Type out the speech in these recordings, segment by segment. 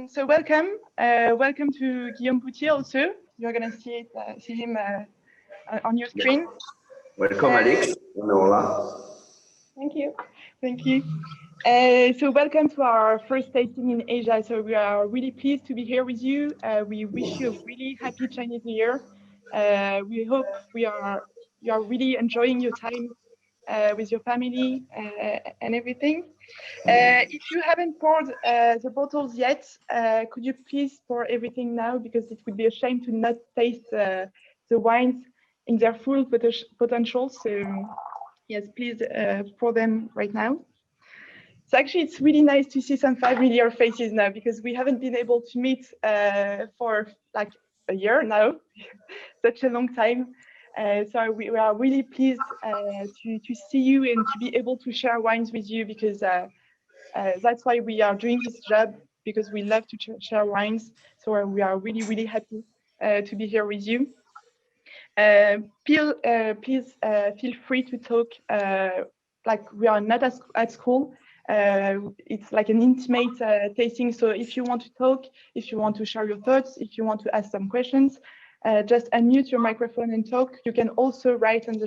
So welcome to Guillaume Pouthier also. You're going to see him on your screen. Welcome, Alex. Hola. Thank you. So welcome to our first tasting in Asia. So we are really pleased to be here with you. We wish you a really happy Chinese New Year. We hope you are really enjoying your time with your family and everything. If you haven't poured the bottles yet, could you please pour everything now, because it would be a shame to not taste the wines in their full potential. So yes, please pour them right now. So actually, it's really nice to see some familiar faces now, because we haven't been able to meet for like a year now, such a long time. So we are really pleased to see you and to be able to share wines with you, because that's why we are doing this job, because we love to share wines. So we are really, really happy to be here with you. Please feel free to talk. Like, we are not at school. It's like an intimate tasting. So if you want to talk, if you want to share your thoughts, if you want to ask some questions, just unmute your microphone and talk. You can also write on the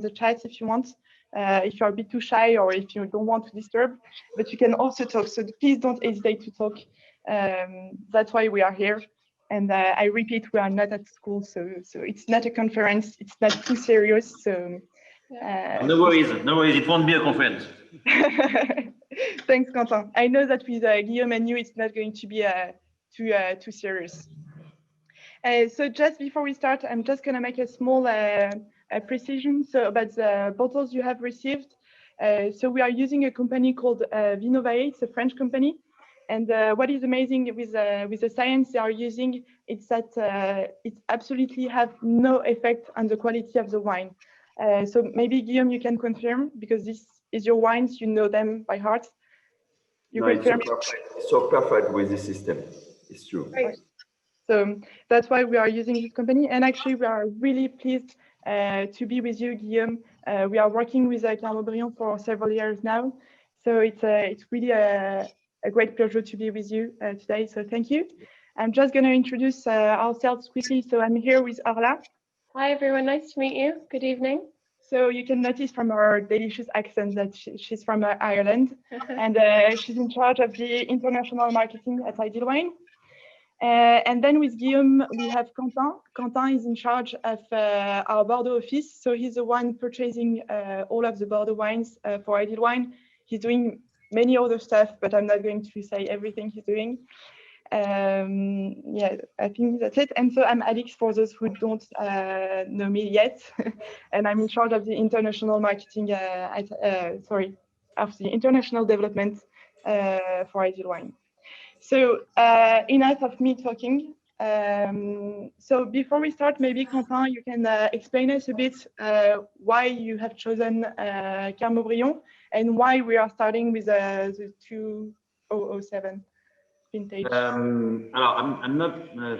chat if you want. If you're a bit too shy or if you don't want to disturb, but you can also talk. So please don't hesitate to talk. That's why we are here. And I repeat, we are not at school, so it's not a conference. It's not too serious. So no worries. It won't be a conference. Thanks, Quentin. I know that with Guillaume and you, it's not going to be too serious. So just before we start, I'm just going to make a small precision about the bottles you have received. So we are using a company called Vinovae. It's a French company. And what is amazing with the science they are using, it's that it absolutely have no effect on the quality of the wine. So maybe, Guillaume, you can confirm, because this is your wines, you know them by heart. You confirm it's so perfect with this system. It's true. Right. So that's why we are using this company. And actually, we are really pleased to be with you, Guillaume. We are working with Carmes Haut-Brion for several years now. So it's really a great pleasure to be with you today. So thank you. I'm just going to introduce ourselves quickly. So I'm here with Arla. Hi, everyone. Nice to meet you. Good evening. So you can notice from her delicious accent that she's from Ireland. And she's in charge of the international marketing at Ideal Wine. And then with Guillaume, we have Quentin. Quentin is in charge of our Bordeaux office. So he's the one purchasing all of the Bordeaux wines for Ideal Wine. He's doing many other stuff, but I'm not going to say everything he's doing. Yeah, I think that's it. And so I'm Alex, for those who don't know me yet. And I'm in charge of the international marketing, of the international development for Ideal Wine. So enough of me talking. So before we start, maybe Quentin, you can explain us a bit why you have chosen Carmes Haut-Brion and why we are starting with the 2007 vintage. I'm not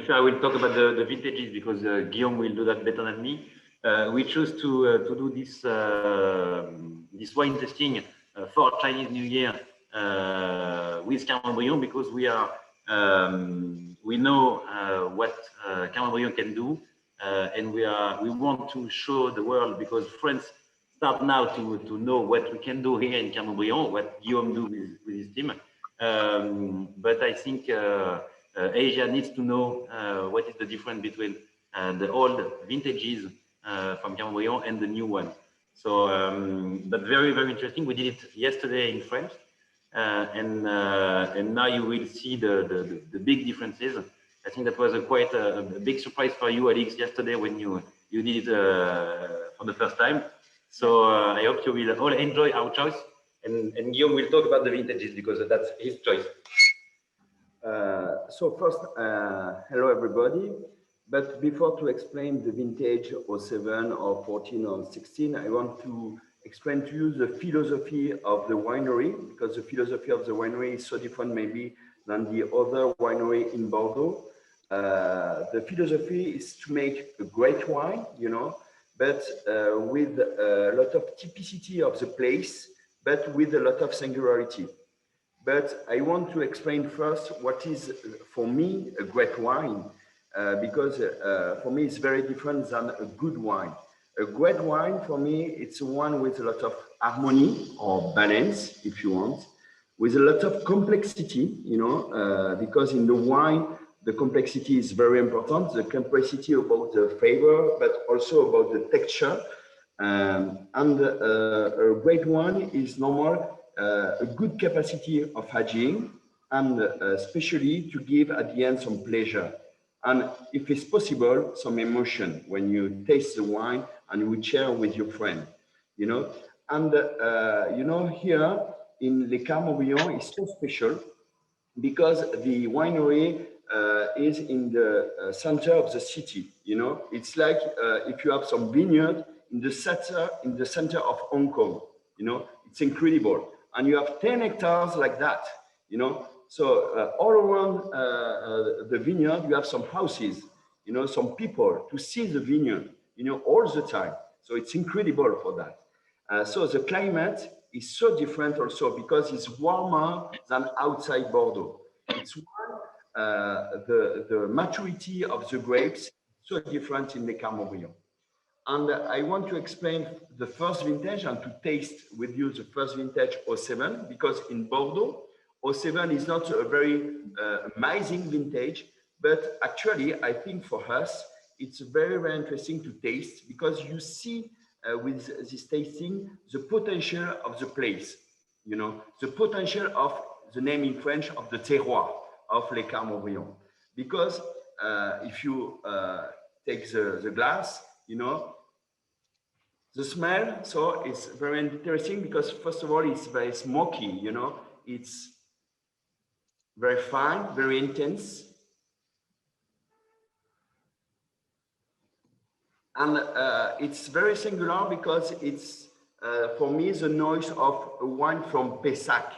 sure I will talk about the vintages, because Guillaume will do that better than me. We chose to do this wine tasting for Chinese New Year with Carmes Haut-Brion, because we know what Carmes Haut-Brion can do, and we want to show the world, because France start now to know what we can do here in Carmes Haut-Brion, what Guillaume do with his team. But I think Asia needs to know what is the difference between the old vintages from Carmes Haut-Brion and the new one. So, but very, very interesting. We did it yesterday in France. And now you will see the big differences. I think that was quite a big surprise for you, Alex, yesterday when you did it for the first time. So I hope you will all enjoy our choice. And Guillaume will talk about the vintages, because that's his choice. So first, hello everybody. But before to explain the vintage 07 or 14 or 16, I want to explain to you the philosophy of the winery, because the philosophy of the winery is so different maybe than the other winery in Bordeaux. The philosophy is to make a great wine, you know, but with a lot of typicity of the place, but with a lot of singularity. But I want to explain first what is, for me, a great wine, because for me, it's very different than a good wine. A great wine, for me, it's one with a lot of harmony or balance, if you want, with a lot of complexity, because in the wine, the complexity is very important, the complexity about the flavor, but also about the texture. And a great one is normal, a good capacity of aging, and especially to give at the end some pleasure. And if it's possible, some emotion when you taste the wine and you share with your friend, you know. And, here in Les Carmes Haut-Brion is so special because the winery is in the center of the city. It's like if you have some vineyard in the center of Hong Kong. It's incredible, and you have 10 hectares like that. So all around the vineyard you have some houses. Some people to see the vineyard. All the time. So it's incredible for that. So the climate is so different also because it's warmer than outside Bordeaux. It's warm. The maturity of the grapes is so different in Les Carmes Haut-Brion. And I want to explain the first vintage and to taste with you the first vintage 07, because in Bordeaux, 07 is not a very amazing vintage, but actually I think for us, it's very, very interesting to taste because you see with this tasting, the potential of the place, the potential of the name in French of the terroir of Les Carmes Haut-Brion. Because if you take the glass, the smell, so it's very interesting because first of all, it's very smoky, it's very fine, very intense. And it's very singular because it's, for me, the noise of a wine from Pessac.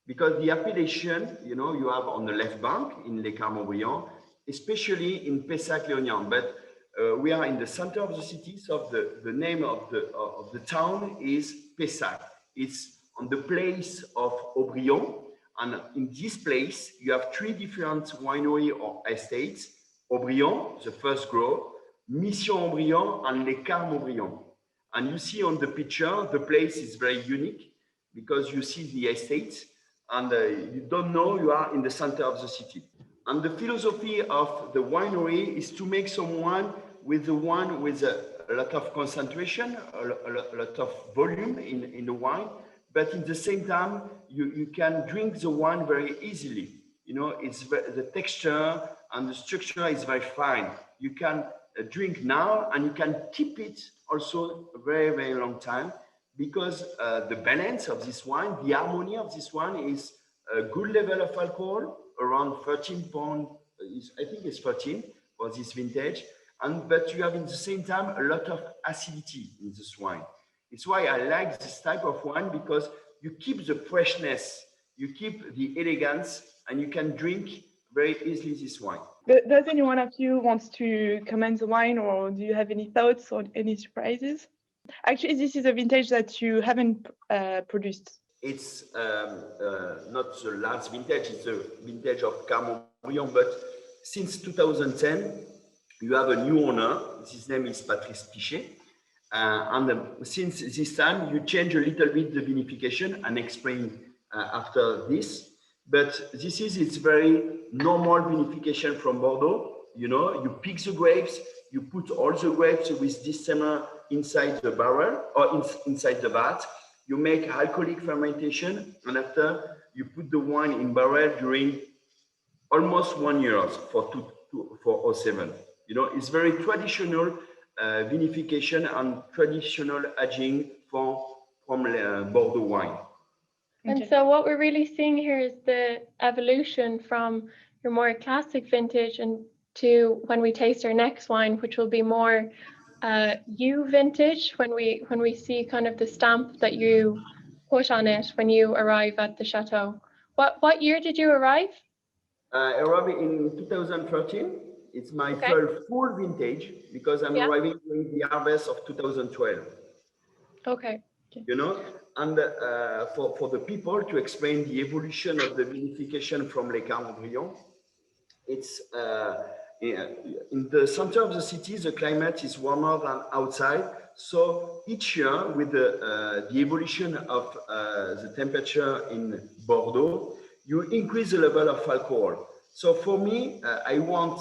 Because the appellation, you have on the left bank in Les Carmes Haut-Brion, especially in Pessac-Léognan. But we are in the center of the city, so the name of the town is Pessac. It's on the place of Haut-Brion. And in this place, you have three different winery or estates: Haut-Brion, the first grove, Mission Haut-Brion, and Les Carmes Haut-Brion. And you see on the picture, the place is very unique because you see the estates and you don't know you are in the center of the city. And the philosophy of the winery is to make some wine with a lot of concentration, a lot of volume in the wine, but in the same time, you can drink the wine very easily. It's the texture and the structure is very fine. You can drink now and you can keep it also a very, very long time because the balance of this wine, the harmony of this wine is a good level of alcohol, around 13 pounds, I think it's 13 for this vintage. But you have in the same time a lot of acidity in this wine. It's why I like this type of wine because you keep the freshness, you keep the elegance, and you can drink very easily this wine. Does any one of you wants to comment the wine, or do you have any thoughts or any surprises? Actually, this is a vintage that you haven't produced. It's not the last vintage, it's a vintage of Carmes Haut-Brion, but since 2010, you have a new owner. His name is Patrice Pichet. And since this time, you change a little bit the vinification and explain after this. But it's very normal vinification from Bordeaux. You pick the grapes, you put all the grapes with this summer inside the barrel or inside the vat. You make alcoholic fermentation, and after you put the wine in barrel during almost 1 year for 07. It's very traditional vinification and traditional aging from Bordeaux wine. And so what we're really seeing here is the evolution from your more classic vintage and to when we taste our next wine, which will be more vintage, when we see kind of the stamp that you put on it when you arrive at the chateau. What year did you arrive? I arrived in 2013. It's my first full vintage because I'm arriving during the harvest of 2012. Okay. and for the people to explain the evolution of the vinification from Les Carmes Haut-Brion. It's in the center of the city, the climate is warmer than outside. So each year, with the evolution of the temperature in Bordeaux, you increase the level of alcohol. So for me, I want,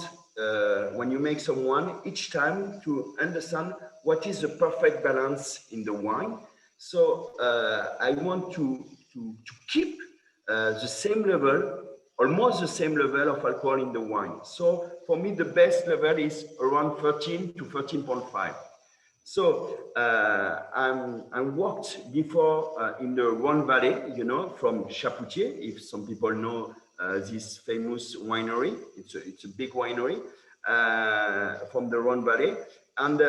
when you make some wine, each time to understand what is the perfect balance in the wine. So I want to keep the same level, almost the same level of alcohol in the wine. So for me, the best level is around 13 to 13.5. So I worked before in the Rhone Valley, you know, from Pouthier, if some people know this famous winery. It's a big winery from the Rhone Valley. And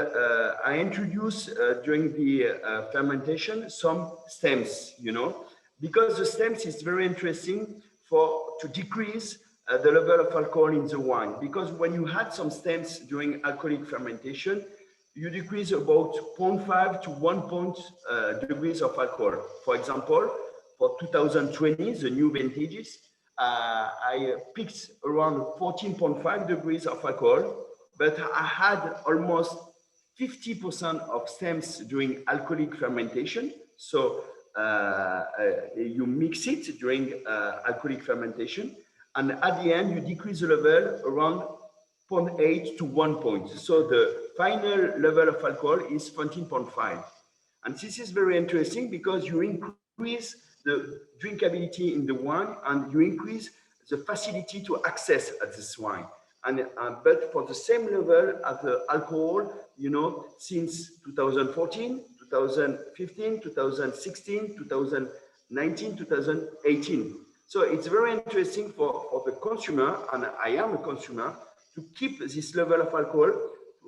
I introduced during the fermentation some stems, you know, because the stems is very interesting to decrease the level of alcohol in the wine. Because when you add some stems during alcoholic fermentation, you decrease about 0.5 to 1 degrees of alcohol. For example, for 2020, the new vintages, I picked around 14.5 degrees of alcohol, but I had almost 50% of stems during alcoholic fermentation. So you mix it during alcoholic fermentation, and at the end, you decrease the level around 0.8 to 1 point. So the final level of alcohol is 14.5. And this is very interesting because you increase the drinkability in the wine and you increase the facility to access at this wine. And but for the same level as the alcohol, you know, since 2014, 2015, 2016, 2019, 2018. So it's very interesting for the consumer, and I am a consumer, to keep this level of alcohol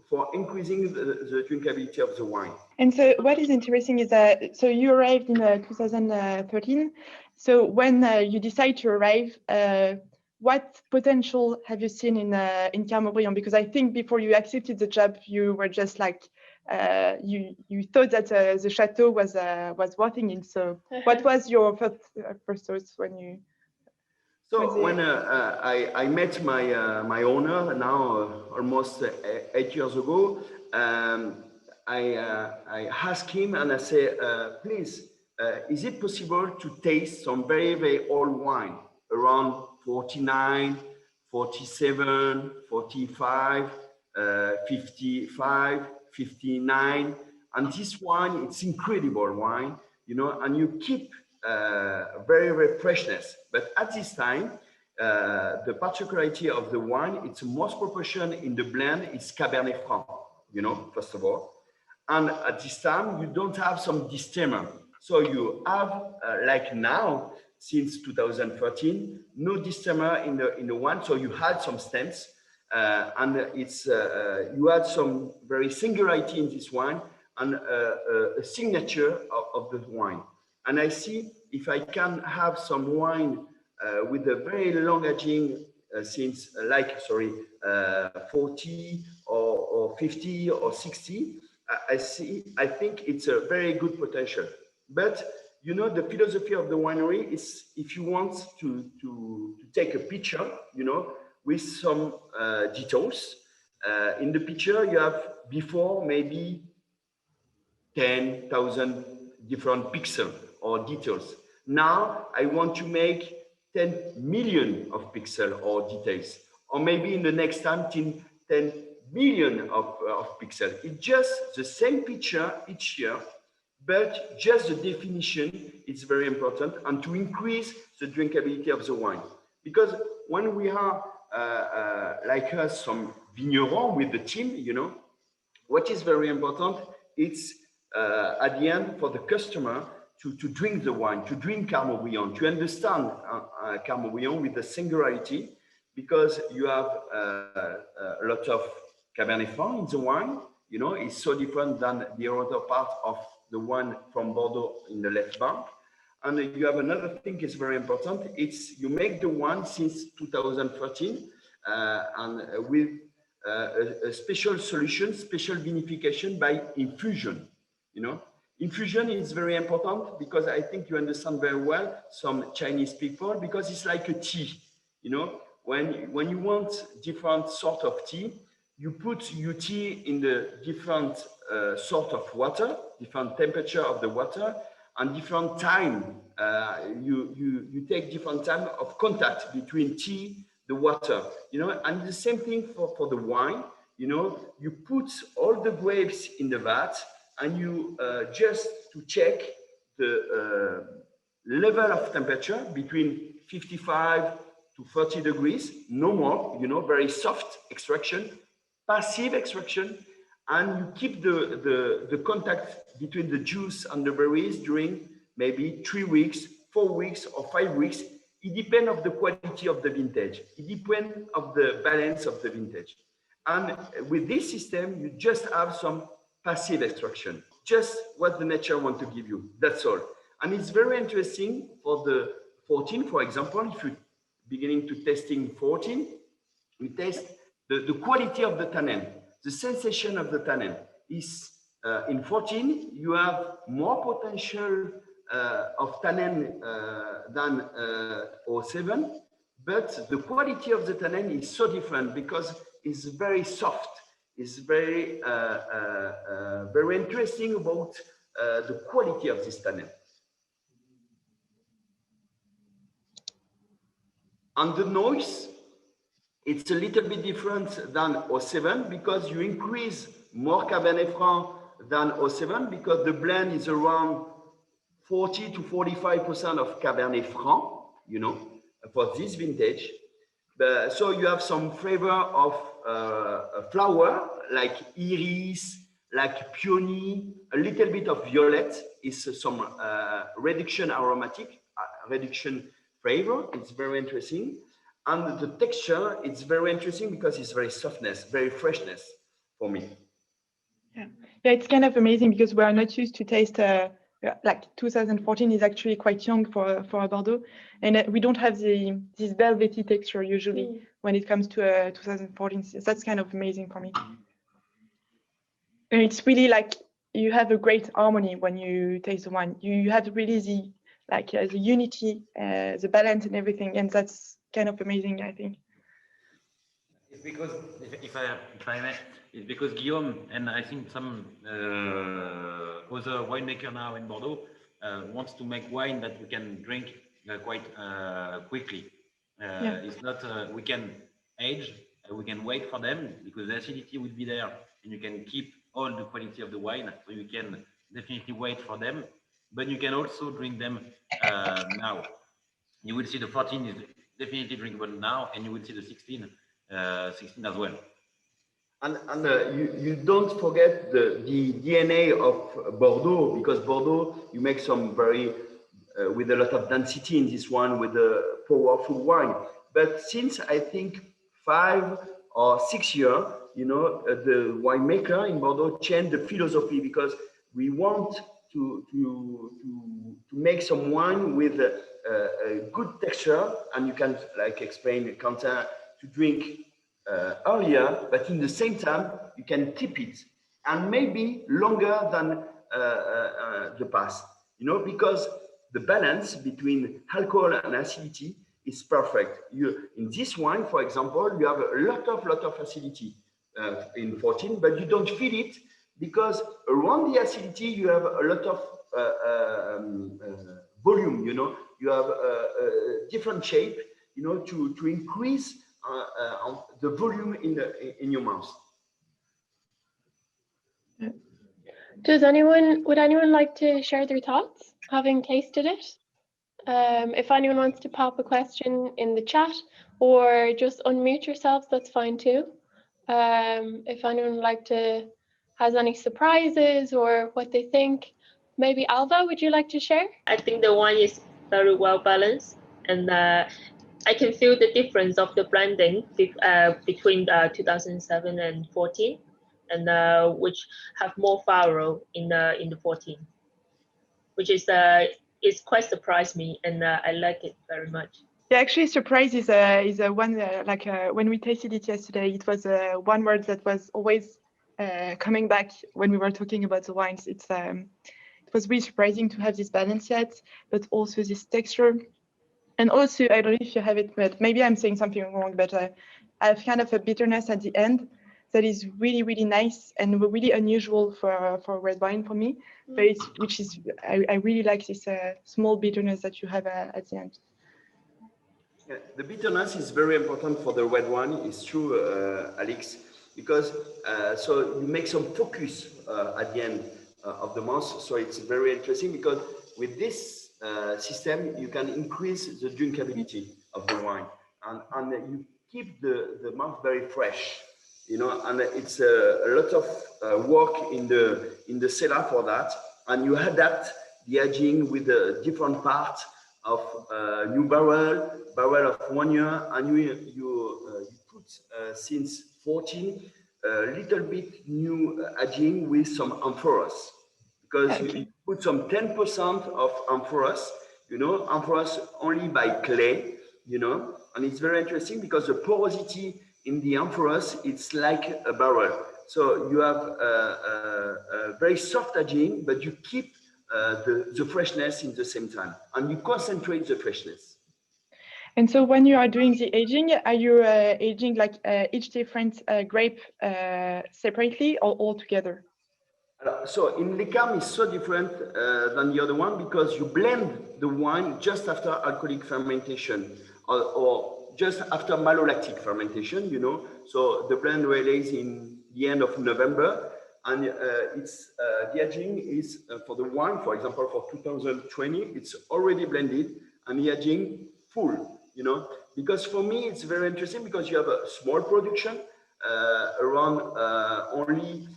for increasing the drinkability of the wine. And so what is interesting is that, so you arrived in 2013. So when you decide to arrive, what potential have you seen in Carmes Haut-Brion? Because I think before you accepted the job, you were just like, you thought that the chateau was working in. So what was your first thoughts when you? So when I met my owner now almost 8 years ago, I asked him and I said, please, is it possible to taste some very, very old wine around 49, 47, 45, 55, 59? And this wine, it's incredible wine, you know, and you keep very, very freshness. But at this time, the particularity of the wine, it's most proportion in the blend is Cabernet Franc, you know, first of all. And at this time, you don't have some distilmer. So you have, like now, since 2013, no distilmer in the wine. So you had some stems, and it's you had some very singularity in this wine and a signature of the wine. And I see if I can have some wine with a very long aging since 40 or 50 or 60, I think it's a very good potential. But you know, the philosophy of the winery is if you want to take a picture, you know, with some details. In the picture, you have before maybe 10,000 different pixels or details. Now I want to make 10 million of pixels or details, or maybe in the next time 10 billion of pixels. It's just the same picture each year, but just the definition is very important, and to increase the drinkability of the wine. Because when we are like us, some vignerons with the team, you know, what is very important, it's at the end for the customer to drink the wine, to drink Carmes Haut-Brion, to understand Carmes Haut-Brion with the singularity, because you have a lot of Cabernet Franc in the wine, you know, it's so different than the other part of the one from Bordeaux in the left bank. And you have another thing is very important, it's you make the wine since 2013 and with a special solution, special vinification by infusion. You know, Infusion is very important because I think you understand very well some Chinese people, because it's like a tea, you know, when you want different sort of tea, you put your tea in the different sort of water, different temperature of the water, and different time. You take different time of contact between tea, the water, you know, and the same thing for the wine. You know, you put all the grapes in the vat, and you just to check the level of temperature between 55 to 30 degrees, no more, you know, very soft extraction, passive extraction, and you keep the contact between the juice and the berries during maybe 3 weeks, 4 weeks, or 5 weeks. It depends on the quality of the vintage. It depends on the balance of the vintage. And with this system, you just have some passive extraction, just what the nature wants to give you. That's all. And it's very interesting for the 14, for example, if you're beginning to testing 14, we test the quality of the tannin, the sensation of the tannin. Is in 14, you have more potential of tannin than 07, but the quality of the tannin is so different because it's very soft. It's very, very interesting about the quality of this tannin. And the noise, it's a little bit different than 07 because you increase more Cabernet Franc than 07 because the blend is around 40 to 45% of Cabernet Franc, you know, for this vintage. So you have some flavor of flower like iris, like peony, a little bit of violet is some reduction aromatic, reduction flavor. It's very interesting. And the texture, it's very interesting because it's very softness, very freshness for me. Yeah, it's kind of amazing because we are not used to taste like 2014 is actually quite young for a Bordeaux, and we don't have this velvety texture usually when it comes to 2014. So that's kind of amazing for me. And it's really like you have a great harmony when you taste the wine. You have really the unity, the balance, and everything, and that's kind of amazing, I think. It's because if I may, it's because Guillaume and I think some other winemaker now in Bordeaux wants to make wine that we can drink quite quickly. It's not we can age, we can wait for them because the acidity will be there, and you can keep all the quality of the wine. So you can definitely wait for them, but you can also drink them now. You will see the 14 is definitely drinkable now, and you will see the 16 as well. And you don't forget the DNA of Bordeaux, because Bordeaux, you make some very, with a lot of density in this one, with a powerful wine. But since I think 5 or 6 years, you know, the winemaker in Bordeaux changed the philosophy because we want to make some wine with a good texture, and you can like explain, Quentin, to drink earlier, but in the same time, you can keep it and maybe longer than the past, you know, because the balance between alcohol and acidity is perfect. In this wine, for example, you have a lot of acidity in 14, but you don't feel it because around the acidity, you have a lot of volume, you know, you have a different shape, you know, to increase the volume in your mouth. Would anyone like to share their thoughts, having tasted it? If anyone wants to pop a question in the chat or just unmute yourselves, that's fine too. If anyone has any surprises or what they think, maybe Alva, would you like to share? I think the wine is very well balanced, and I can feel the difference of the blending between 2007 and 14, and which have more farro in the 14, which is quite surprised me, and I like it very much. Yeah, actually, surprise is a one when we tasted it yesterday. It was one word that was always coming back when we were talking about the wines. It was really surprising to have this balance yet, but also this texture. And also, I don't know if you have it, but maybe I'm saying something wrong, but I have kind of a bitterness at the end that is really, really nice and really unusual for red wine for me. But I really like this small bitterness that you have at the end. Yeah, the bitterness is very important for the red wine. It's true, Alex, because so you make some focus at the end of the mouth. So it's very interesting because with this system, you can increase the drinkability of the wine, and you keep the mouth very fresh. You know, and it's a lot of work in the cellar for that, and you adapt the aging with the different parts of new barrel of 1 year, and you put since 14 a little bit new aging with some amphoras, because you put some 10% of amphoras, you know, amphoras only by clay, you know, and it's very interesting because the porosity in the amphoras, it's like a barrel. So you have a very soft aging, but you keep the freshness in the same time, and you concentrate the freshness. And so when you are doing the aging, are you aging like each different grape separately or all together? So in Les Carmes is so different than the other one because you blend the wine just after alcoholic fermentation or just after malolactic fermentation, you know. So the blend release in the end of November, and it's the aging is for the wine, for example, for 2020, it's already blended and the aging full, you know, because for me it's very interesting because you have a small production around only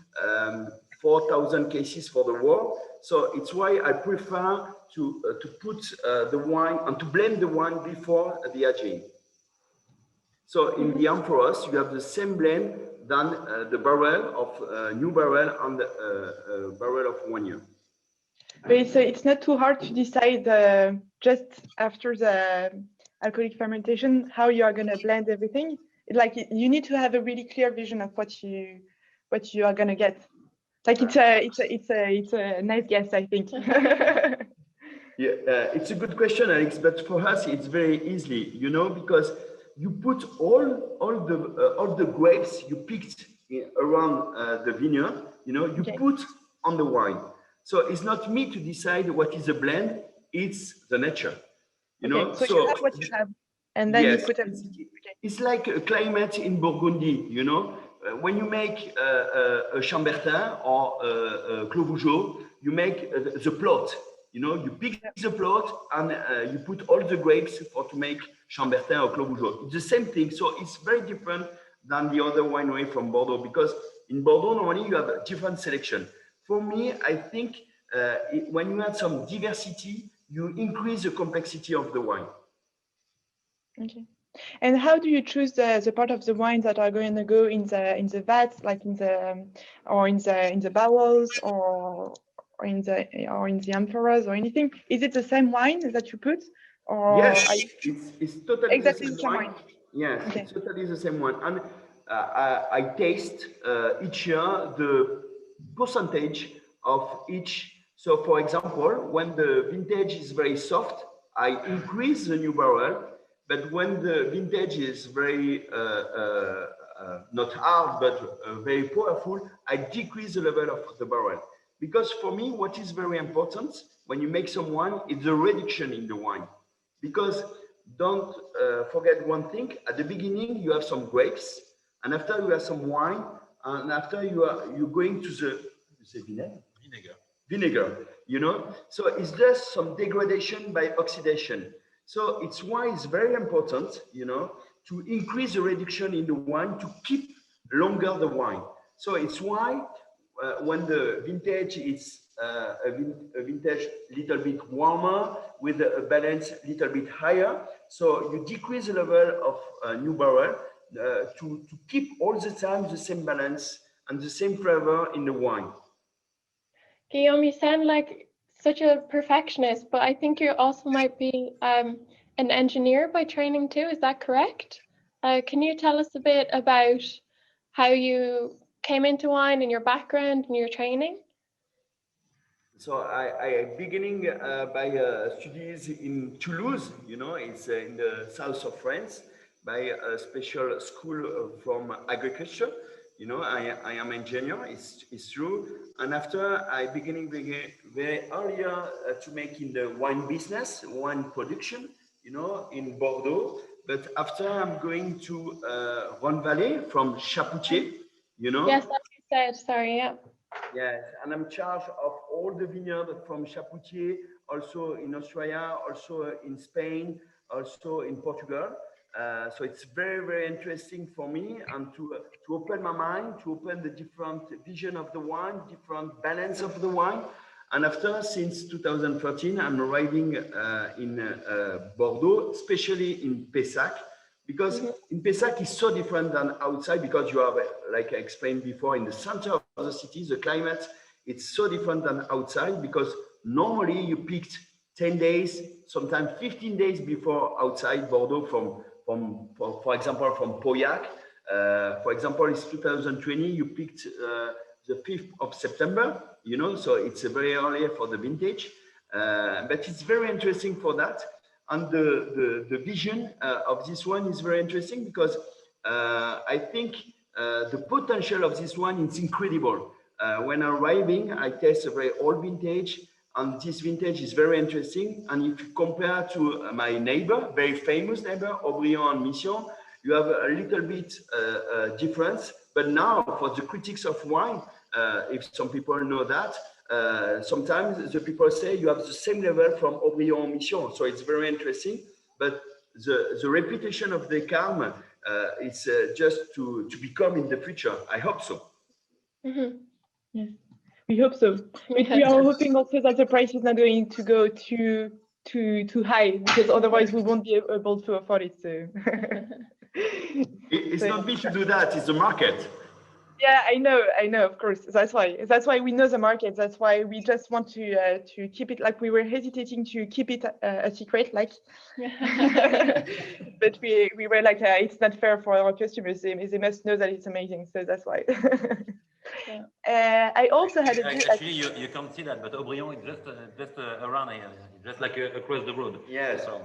4,000 cases for the world. So it's why I prefer to put the wine and to blend the wine before the aging. So in the amphoras, you have the same blend than the barrel of new barrel and the barrel of 1 year. But it's not too hard to decide just after the alcoholic fermentation how you are going to blend everything. Like you need to have a really clear vision of what you are going to get. Like it's a nice guess, I think. Yeah, it's a good question, Alex. But for us, it's very easy, you know, because you put all the grapes you picked around the vineyard, you know, you put on the wine. So it's not me to decide what is a blend; it's the nature, you know. So you have what you have, and then you put it. It's like a climate in Burgundy, you know. When you make a Chambertin or a Clos Vougeot, you make the plot. You know, you pick the plot and you put all the grapes to make Chambertin or Clos Vougeot. It's the same thing. So it's very different than the other winery from Bordeaux, because in Bordeaux, normally you have a different selection. For me, I think when you add some diversity, you increase the complexity of the wine. Okay. And how do you choose the part of the wine that are going to go in the vats, like in the barrels or in the amphoras or anything? Is it the same wine that you put? Or yes, it's totally exactly the same wine. Yes, it's totally the same one. And I taste each year the percentage of each. So for example, when the vintage is very soft, I increase the new barrel. But when the vintage is very, not hard, but very powerful, I decrease the level of the barrel. Because for me, what is very important when you make some wine is the reduction in the wine. Because don't forget one thing, at the beginning, you have some grapes, and after you have some wine, and after you're going to the vinegar, you know? So it's just some degradation by oxidation. So it's why it's very important, you know, to increase the reduction in the wine to keep longer the wine. So it's why when the vintage is a vintage little bit warmer with a balance little bit higher, so you decrease the level of new barrel to keep all the time the same balance and the same flavor in the wine. Guillaume, you sound like such a perfectionist, but I think you also might be an engineer by training too. Is that correct? Can you tell us a bit about how you came into wine and your background and your training? So I beginning by studies in Toulouse, it's in the south of France, by a special school from agriculture. I am engineer, it's true. And after I beginning very earlier to make in the wine business, wine production, in Bordeaux. But after I'm going to Rhône Valley from Chapoutier, Yes, as you said, sorry, yeah. Yes, and I'm in charge of all the vineyard from Chapoutier, also in Austria, also in Spain, also in Portugal. So it's very, very interesting for me and to open my mind, to open the different vision of the wine, different balance of the wine. And after, since 2013, I'm arriving in Bordeaux, especially in Pessac, because in Pessac is so different than outside, because you have, like I explained before, in the center of the city, the climate, it's so different than outside, because normally you picked 10 days, sometimes 15 days before outside Bordeaux for example, from Pauillac. For example, it's 2020, you picked the 5th of September, so it's very early for the vintage, but it's very interesting for that. And the vision of this one is very interesting, because I think the potential of this one is incredible. When arriving, I test a very old vintage, and this vintage is very interesting. And if you compare to my neighbor, very famous neighbor, Haut-Brion and Mission, you have a little bit difference. But now, for the critics of wine, if some people know that, sometimes the people say you have the same level from Haut-Brion and Mission. So it's very interesting. But the reputation of Les Carmes is just to become in the future. I hope so. Yes, we hope so. But we are hoping also that the price is not going to go too high, because otherwise we won't be able to afford it. So it's not me to do that, it's the market. Yeah, I know, of course. That's why we know the market. That's why we just want to keep it, like we were hesitating to keep it a secret, like. But we were like, it's not fair for our customers. They must know that it's amazing. So that's why. I also had actually you can't see that, but Haut-Brion is just around here, just like across the road. Yes. So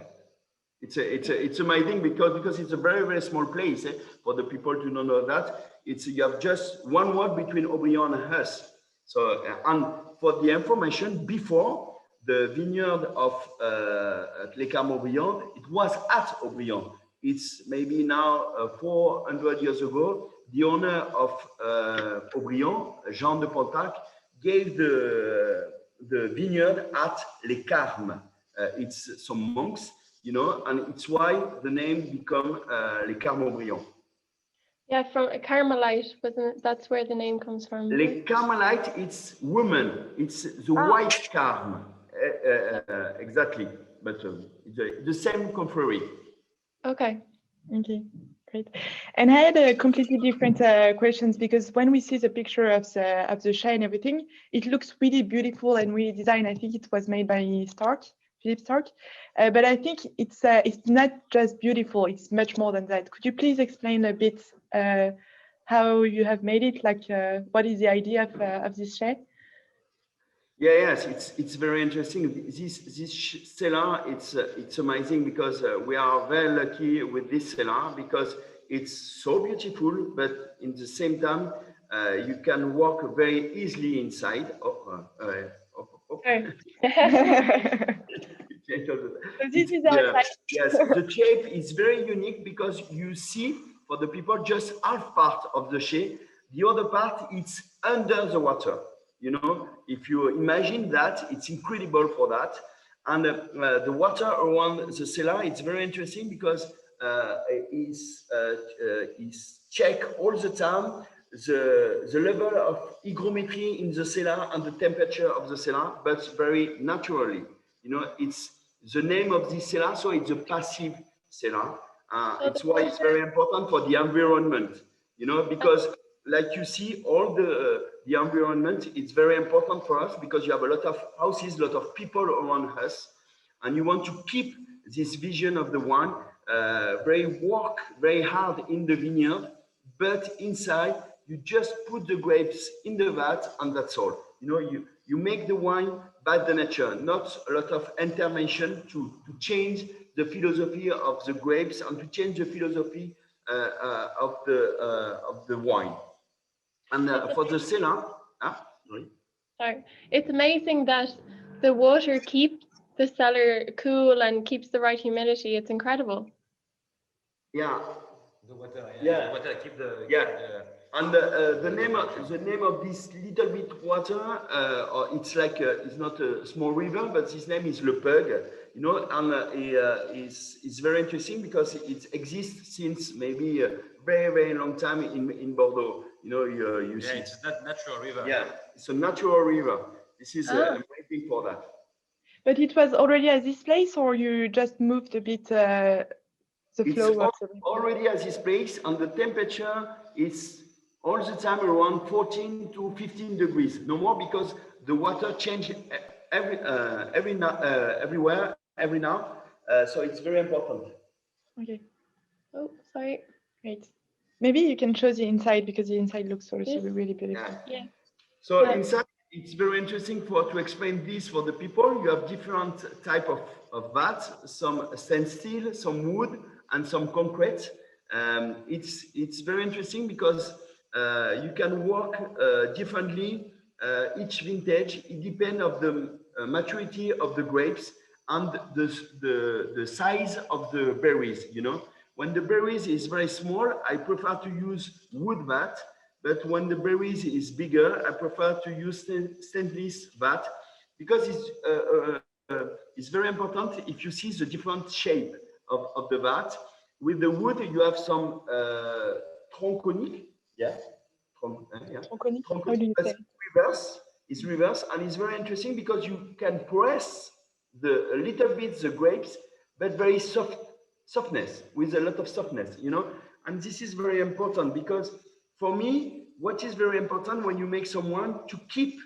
it's amazing because it's a very, very small place. For the people to not know that, you have just one word between Haut-Brion and us. So and for the information, before the vineyard of Les Carmes Haut-Brion, it was at Haut-Brion. It's maybe now 400 years ago. The owner of Haut-Brion, Jean de Pontac, gave the vineyard at Les Carmes. It's some monks, and it's why the name become Les Carmes Haut-Brion. Yeah, from a Carmelite, that's where the name comes from. Les Carmelite, it's woman. It's the white Carme. Exactly, but it's the same confrérie. Okay, great. And I had a completely different questions, because when we see the picture of the Chai and everything, it looks really beautiful and really designed. I think it was made by Philippe Stark. But I think it's not just beautiful, it's much more than that. Could you please explain a bit how you have made it? Like, what is the idea of this Chai? Yes, it's very interesting. This cellar, it's amazing, because we are very lucky with this cellar, because it's so beautiful, but in the same time, you can walk very easily inside. So this is outside. Yes, the shape is very unique, because you see, for the people, just half part of the shape. The other part, it's under the water. If you imagine that, it's incredible for that. And the water around the cellar, it's very interesting, because it's check all the time the level of hygrometry in the cellar and the temperature of the cellar, but very naturally. It's the name of this cellar, so it's a passive cellar. It's why it's very important for the environment, because like you see, all the environment, it's very important for us, because you have a lot of houses, a lot of people around us, and you want to keep this vision of the wine, work very hard in the vineyard, but inside you just put the grapes in the vat, and that's all. You make the wine by the nature, not a lot of intervention to change the philosophy of the grapes and to change the philosophy of the wine. And for the cellar, sorry, it's amazing that the water keeps the cellar cool and keeps the right humidity. It's incredible. Yeah. The water, yeah. The water keep the And the name of this little bit water, it's like it's not a small river, but his name is Le Pug, and it's very interesting because it exists since maybe a very, very long time in Bordeaux. You see. It's a natural river. Yeah, it's a natural river. This is amazing for that. But it was already at this place, or you just moved a bit the flow of the river? Already at this place, and the temperature is all the time around 14 to 15 degrees, no more, because the water changes everywhere, every now. So it's very important. Okay. Oh, sorry. Great. Maybe you can show the inside, because the inside looks also really beautiful. Yeah. So inside, it's very interesting to explain this for the people. You have different type of vats, some stainless steel, some wood, and some concrete. It's very interesting because you can work differently. Each vintage, it depends on the maturity of the grapes and the size of the berries. When the berries is very small, I prefer to use wood vat. But when the berries is bigger, I prefer to use stainless vat, because it's very important. If you see the different shape of the vat, with the wood you have some tronc conique, Tronconique? How do you say? It's reverse, and it's very interesting because you can press a little bit the grapes, but very softness, with a lot of softness, and this is very important because for me, what is very important when you make some wine, to keep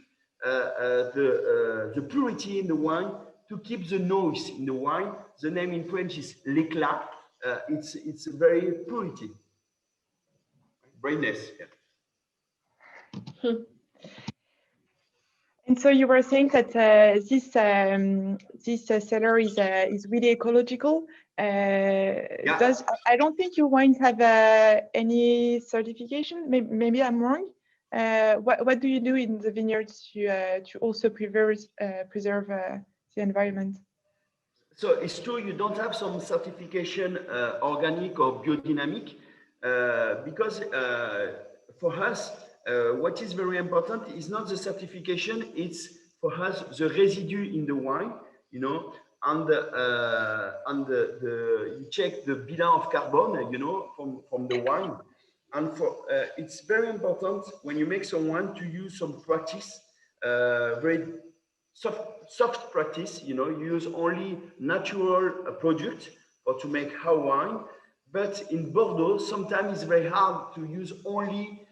the purity in the wine, to keep the noise in the wine. The name in French is l'éclat. It's very purity, brightness. Yeah. And so you were saying that this cellar is really ecological. I don't think your wines have any certification. Maybe I'm wrong. What do you do in the vineyards to also preserve the environment? So it's true, you don't have some certification, organic or biodynamic, because for us, what is very important is not the certification, it's for us the residue in the wine, and you check the bilan of carbon, from the wine. And it's very important when you make some wine to use some practice, very soft practice, you use only natural product or to make how wine. But in Bordeaux, sometimes it's very hard to use only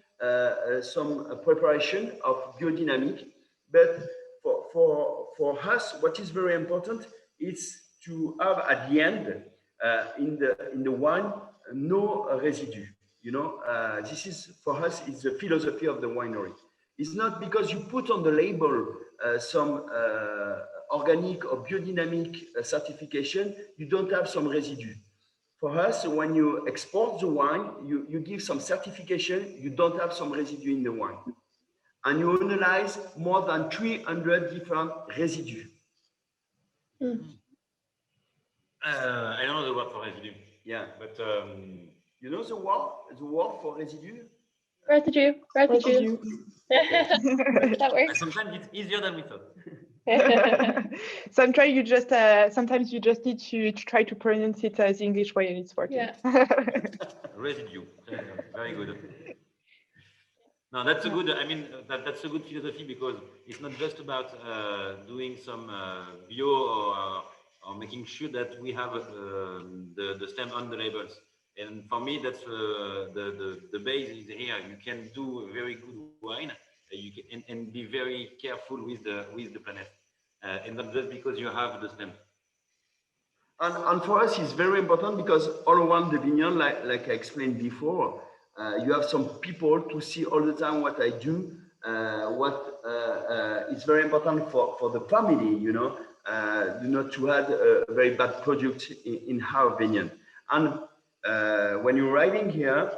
some preparation of biodynamic. But for us, what is very important is to have at the end in the wine no residue. This is for us, it's the philosophy of the winery. It's not because you put on the label some organic or biodynamic certification, you don't have some residue. For us, when you export the wine, you give some certification, you don't have some residue in the wine. And you analyze more than 300 different residue. I don't know the word for residue. Yeah, but you know the word for residue? Residue. That works. Sometimes it's easier than we thought. Sometimes you just need to try to pronounce it as English way, and it's working. Yeah. Residue. Very good. No, that's a good. I mean, that's a good philosophy, because it's not just about doing some bio or making sure that we have the stem on the labels. And for me, that's the base is here. You can do a very good wine. You can and be very careful with the planet, and not just because you have the stem. And for us, it's very important because all around the vineyard, like I explained before, you have some people to see all the time what I do, what it's very important for the family, you know, not to add a very bad product in our vineyard. And when you're arriving here,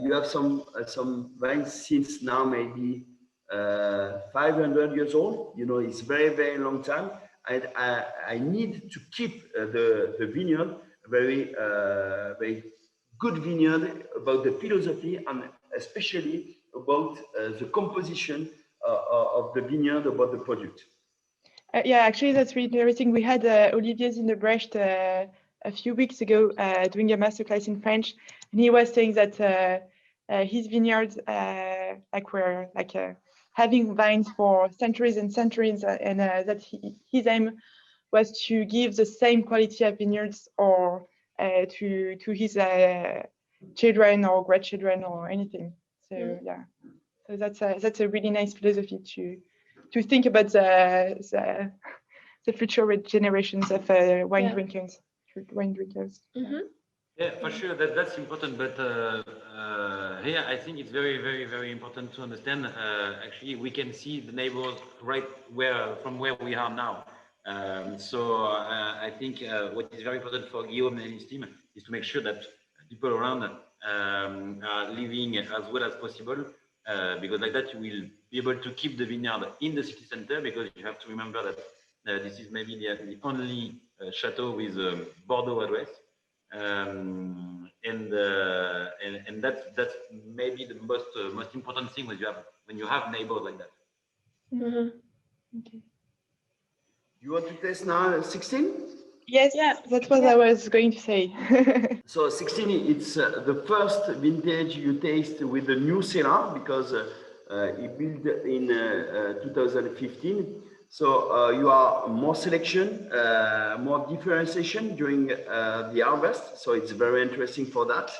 you have some vines since now maybe 500 years old. You know, it's very, very long time. And I need to keep the vineyard very, very good vineyard about the philosophy and especially about the composition of the vineyard, about the product. Yeah, actually, that's really interesting. We had Olivier's in the Brecht a few weeks ago doing a masterclass in French, and he was saying that his vineyards were having vines for centuries and centuries, and that his aim was to give the same quality of vineyards or to his children or grandchildren or anything. So yeah, so that's a really nice philosophy to think about the future generations of wine drinkers. Yeah, for sure, that's important. But here, I think it's very, very, very important to understand. Actually, we can see the neighbors right from where we are now. So I think what is very important for Guillaume and his team is to make sure that people around are living as well as possible, because like that you will be able to keep the vineyard in the city center, because you have to remember that this is maybe the only chateau with Bordeaux address. And that's maybe the most important thing when you have neighbors like that. Okay. You want to test now 16? Yes, that's what I was going to say. So 16, it's the first vintage you taste with the new cellar, because it built in 2015. So you are more selection, more differentiation during the harvest. So it's very interesting for that.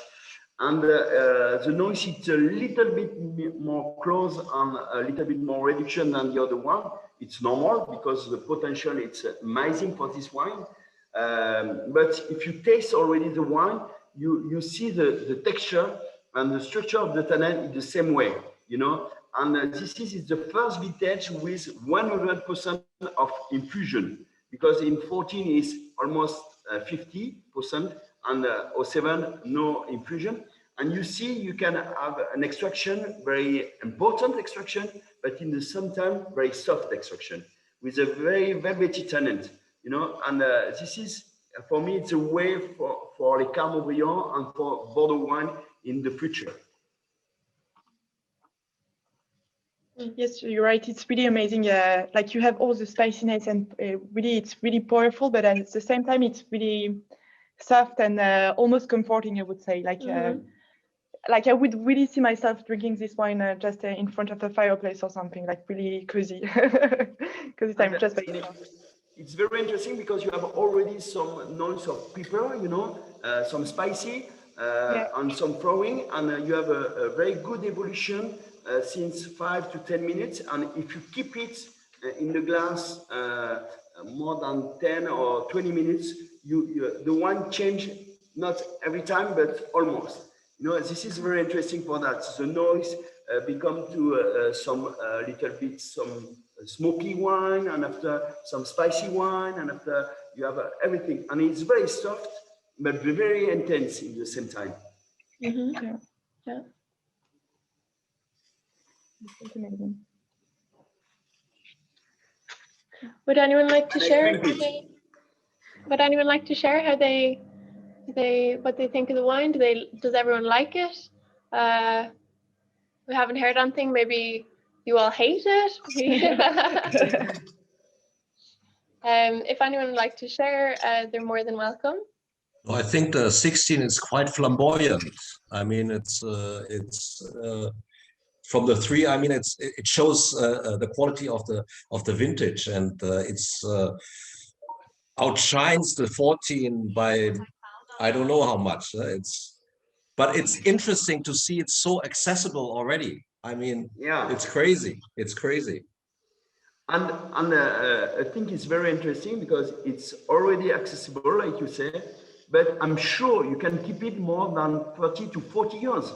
And the noise, it's a little bit more close and a little bit more reduction than the other one. It's normal because the potential it's amazing for this wine. But if you taste already the wine, you see the texture and the structure of the tannin in the same way, you know. And this is the first vintage with 100% of infusion, because in 14 is almost 50%, and 07 no infusion. And you see, you can have an extraction, very important extraction, but in the same time, very soft extraction with a very velvety tannin, you know. And this is, for me, it's a way for Les Carmes Haut-Brion and for Bordeaux wine in the future. Yes, you're right. It's really amazing. Like you have all the spiciness, and really, it's really powerful. But at the same time, it's really soft and almost comforting. I would say, like I would really see myself drinking this wine just in front of a fireplace or something, like really cozy. Because I'm just by yourself. It's very interesting because you have already some notes of pepper, you know, some spicy, and some flowering, and you have a very good evolution since 5 to 10 minutes. And if you keep it in the glass more than 10 or 20 minutes, the wine change, not every time, but almost. You know, this is very interesting for that. The noise become to some little bit some smoky wine, and after some spicy wine, and after you have everything. And it's very soft, but very intense in the same time. Yeah. It's amazing. Would anyone like to share? Would anyone like to share how they what they think of the wine? Does everyone like it? We haven't heard anything. Maybe you all hate it. If anyone would like to share, they're more than welcome. I think the 16 is quite flamboyant. I mean, it's from the 3. I mean, it shows the quality of the vintage, and it's outshines the 14 by I don't know how much. But it's interesting to see it's so accessible already. I mean, it's crazy. It's crazy. And I think it's very interesting because it's already accessible, like you say, but I'm sure you can keep it more than 30 to 40 years.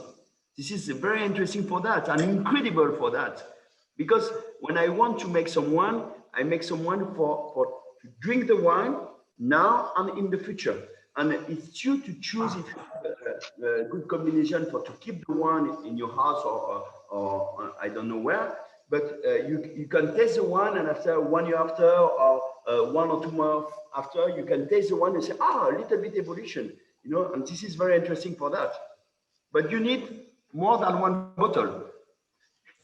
This is very interesting for that and incredible for that. Because when I want to make some wine, I make some wine for to drink the wine now and in the future. And it's you to choose if a good combination for to keep the wine in your house or I don't know where. But you can taste the wine, and after 1 year after, or 1 or 2 months after, you can taste the wine and say, ah, a little bit evolution, you know. And this is very interesting for that. But you need more than 1 bottle.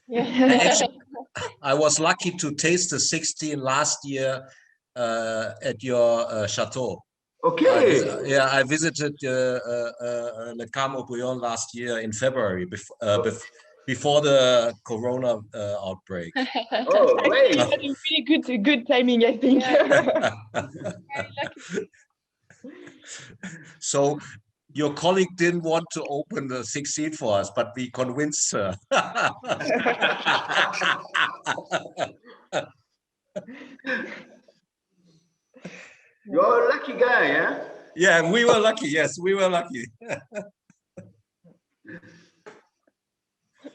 Yeah. Actually, I was lucky to taste the 16 last year at your chateau. Okay. I visited Les Carmes Haut-Brion last year in February, before the Corona outbreak. Oh, great! Actually, that is really good timing, I think. Yeah. So your colleague didn't want to open the 16 for us, but we convinced her. You're a lucky guy, yeah? Yeah, we were lucky. Yes, we were lucky.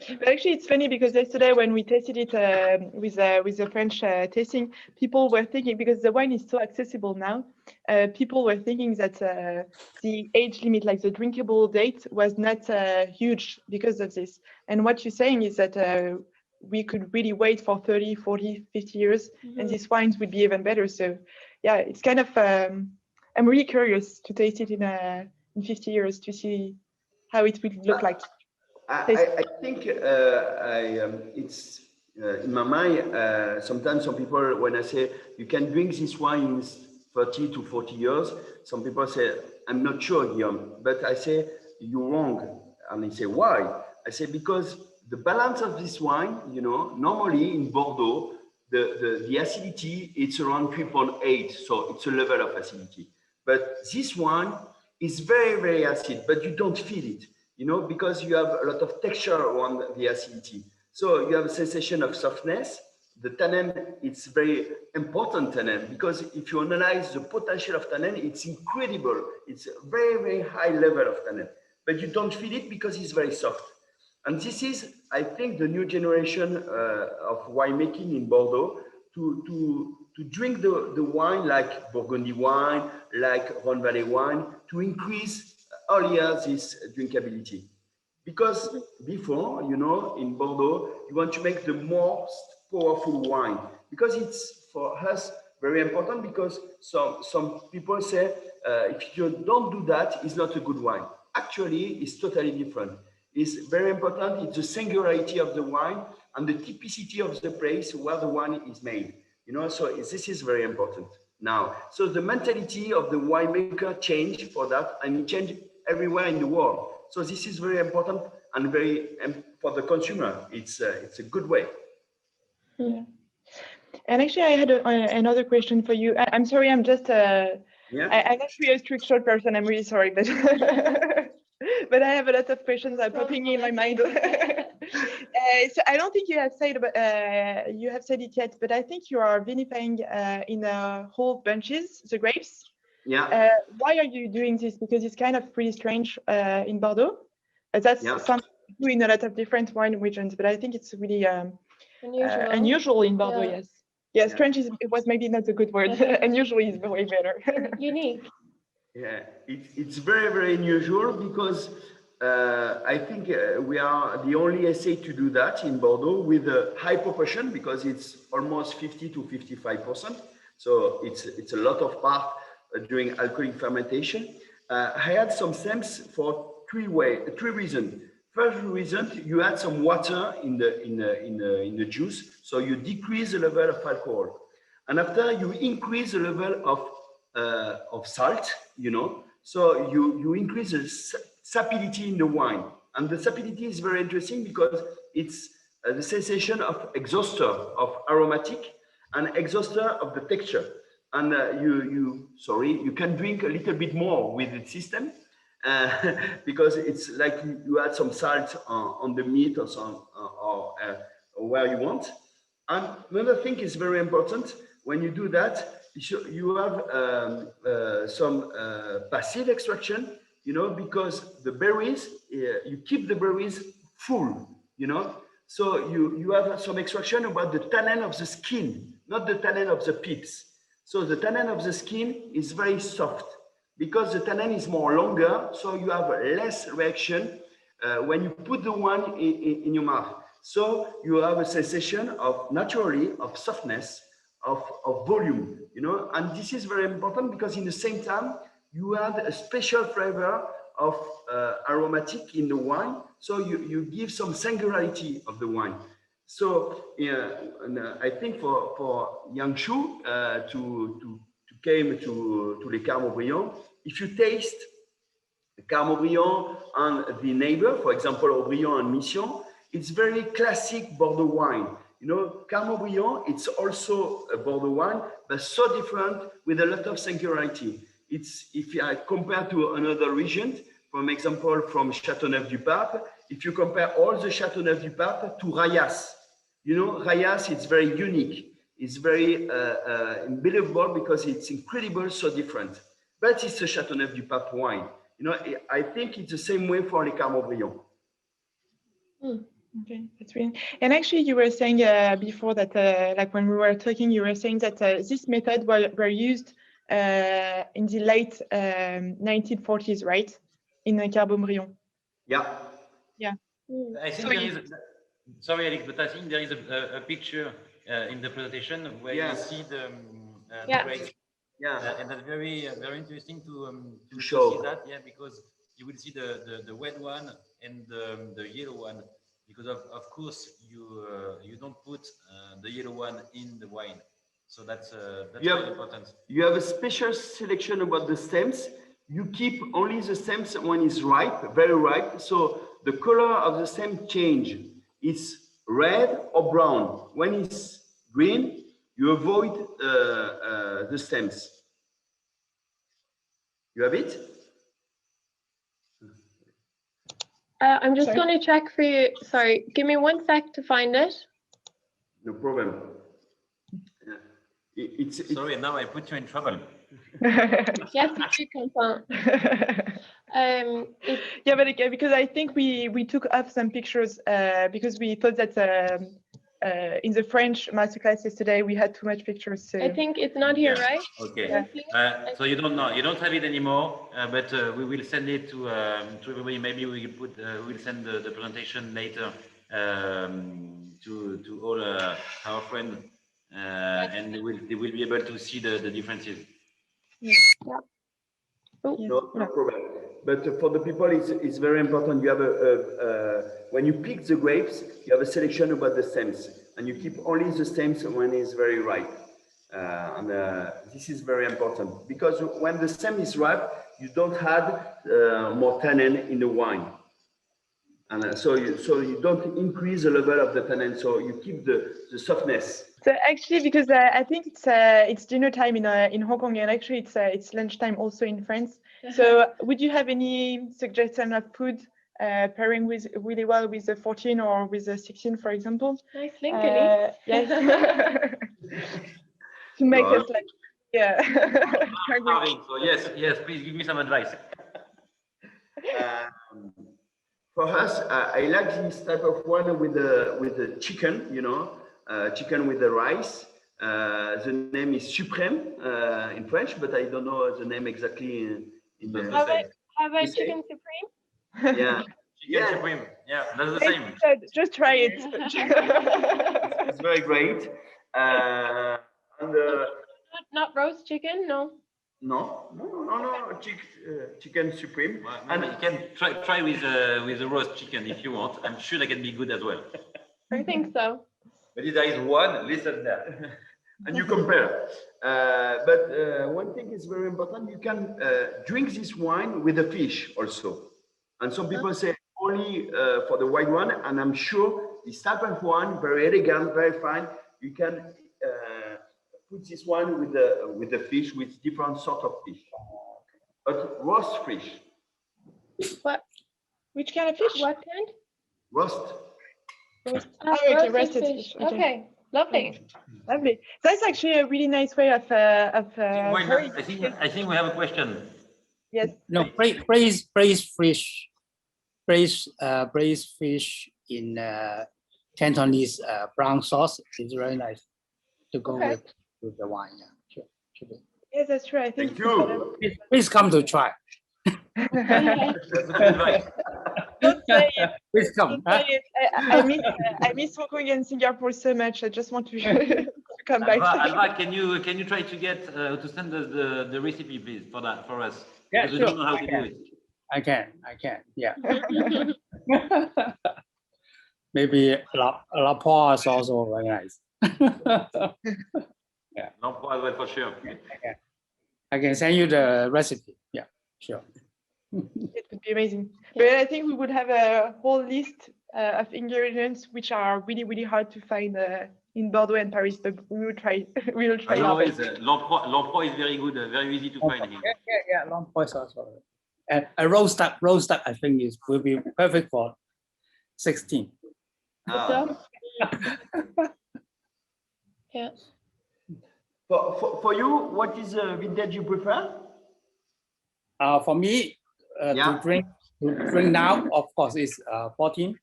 But actually, it's funny because yesterday when we tasted it with the French tasting, people were thinking, because the wine is so accessible now, people were thinking that the age limit, like the drinkable date, was not huge because of this. And what you're saying is that we could really wait for 30, 40, 50 years, and these wines would be even better. So yeah, it's kind of, I'm really curious to taste it in 50 years to see how it would look like. I think it's in my mind, sometimes some people, when I say you can drink this wine in 30 to 40 years, some people say, I'm not sure, Guillaume, but I say, you're wrong. And they say, why? I say, because the balance of this wine, you know, normally in Bordeaux, the acidity, it's around 3.8. So it's a level of acidity. But this wine is very, very acid, but you don't feel it. You know, because you have a lot of texture around the acidity. So you have a sensation of softness. The tannin, it's very important tannin, because if you analyze the potential of tannin, it's incredible. It's a very, very high level of tannin, but you don't feel it because it's very soft. And this is, I think, the new generation of winemaking in Bordeaux, to drink the wine like Burgundy wine, like Rhone Valley wine, to increase earlier this drinkability. Because before, you know, in Bordeaux, you want to make the most powerful wine, because it's for us very important, because some people say if you don't do that, it's not a good wine. Actually, it's totally different. It's very important. It's the singularity of the wine and the typicity of the place where the wine is made. You know, so this is very important now. So the mentality of the winemaker changed for that, and it changed everywhere in the world. So this is very important, and very for the consumer, it's a good way. Yeah. And actually, I had another question for you. I'm sorry, I'm just I'm not really a structured person. I'm really sorry, but but I have a lot of questions popping in my mind. So I don't think you have said it yet, but I think you are vinifying in whole bunches, the grapes. Yeah. Why are you doing this? Because it's kind of pretty strange in Bordeaux. That's something we do in a lot of different wine regions, but I think it's really unusual in Bordeaux. Yeah. Yes. Yeah, strange it was maybe not a good word. Unusual is way better. Unique. Yeah, it's very, very unusual, because I think we are the only essay to do that in Bordeaux with a high proportion, because it's almost 50 to 55%. So it's a lot of part during alcoholic fermentation. I had some stems for three reasons. First reason, you add some water in the juice, so you decrease the level of alcohol, and after you increase the level of salt, you know, so you increase the sapidity in the wine, and the sapidity is very interesting because it's the sensation of exhauster of aromatic and exhauster of the texture, and you can drink a little bit more with the system. Because it's like you add some salt on the meat or some or where you want. And another thing is very important when you do that. You have some passive extraction, you know, because the berries, you keep the berries full, you know. So you have some extraction about the tannin of the skin, not the tannin of the pips. So the tannin of the skin is very soft because the tannin is more longer, so you have less reaction when you put the wine in your mouth. So you have a sensation of naturally of softness, of volume, you know, and this is very important because in the same time you add a special flavor of aromatic in the wine, so you give some singularity of the wine. So I think for young Shu to came to Les Carmes Haut-Brion, if you taste Carmes Haut-Brion and the neighbor, for example, Haut-Brion and Mission, it's very classic Bordeaux wine. You know, Carmes Haut-Brion, it's also a Bordeaux wine, but so different with a lot of singularity. It's, if I compare to another region, for example, from Châteauneuf-du-Pape, if you compare all the Châteauneuf-du-Pape to Rayas, you know, Rayas, it's very unique. It's very unbelievable because it's incredible, so different. But it's a Châteauneuf-du-Pape wine. You know, I think it's the same way for Les Carmes Haut-Brion. Okay, that's really. And actually, you were saying before that, like when we were talking, you were saying that this method were used in the late 1940s, right? In Les Carmes Haut-Brion. Yeah. Yeah. I think there is. Sorry, Alex, but I think there is a picture in the presentation where you see the grapes. Yeah, and that's very interesting to show see that. Yeah, because you will see the red one and the yellow one, because of course you don't put the yellow one in the wine, so that's very important. You have a special selection about the stems. You keep only the stems when it's ripe, very ripe. So the color of the stem change. It's red or brown. When it's green, you avoid the stems. You have it? I'm just going to check for you. Sorry, give me 1 sec to find it. No problem. Sorry, now I put you in trouble. Yes, you can confirm. Yeah, but because I think we took off some pictures because we thought that in the French masterclass yesterday we had too much pictures. So. I think it's not here, right? Okay. Yeah. So you don't have it anymore, but we will send it to everybody. Maybe we put we'll send the presentation later to all our friends, and they will be able to see the differences. Yeah. Oh. No problem. But for the people, it's very important. You have when you pick the grapes, you have a selection about the stems, and you keep only the stems when it's very ripe. This is very important because when the stem is ripe, you don't add more tannin in the wine, and so you don't increase the level of the tannin. So you keep the softness. So actually, because I think it's dinner time in Hong Kong, and actually it's lunchtime also in France. So would you have any suggestion of food pairing with really well with the 14 or with the 16, for example? Nice link, Elise. Yes. To make us like, yeah. So yes, please give me some advice. For us, I like this type of one with the chicken, you know. Chicken with the rice. The name is Suprême in French, but I don't know the name exactly in the. How about Chicken Supreme? Yeah. Chicken Supreme. Yeah, that's the same. Just try it. It's very great. Not roast chicken, no. No. Chicken Supreme. Well, and you can try with the roast chicken if you want. I'm sure that can be good as well. I think so. But if there is one, listen there. And you compare. But one thing is very important. You can drink this wine with the fish also. And some people say only for the white one. And I'm sure this type of wine, very elegant, very fine. You can put this one with the fish, with different sort of fish. But roast fish. What? Which kind of fish? What kind? Roast. Okay, roasted fish. Okay, lovely. Lovely. That's actually a really nice way of. I think we have a question. Yes. No, braised fish in Cantonese brown sauce. It's very nice to go with the wine. Yeah, sure. Should be. Yes, that's true. I think. Thank you. Please come to try. That's a good advice. Don't say it. Please come. Don't say it. I miss Hong Kong and Singapore so much. I just want to, to come back. Alva, can you try to get to send us the recipe, please, for us? Yeah, Because we sure. don't know how to do it. I can. Yeah. Maybe la poire is also very nice. Yeah. Well, for sure. I can send you the recipe. Yeah, sure. It would be amazing. But I think we would have a whole list of ingredients which are really, really hard to find in Bordeaux and Paris. But we will try. We will try. As always, L'Empereur is very good, very easy to find here. Yeah. L'Empereur is also. And a roast duck, I think will be perfect for 16. Yeah. For you, what is the vintage you prefer? For me, to drink now, of course, is 14.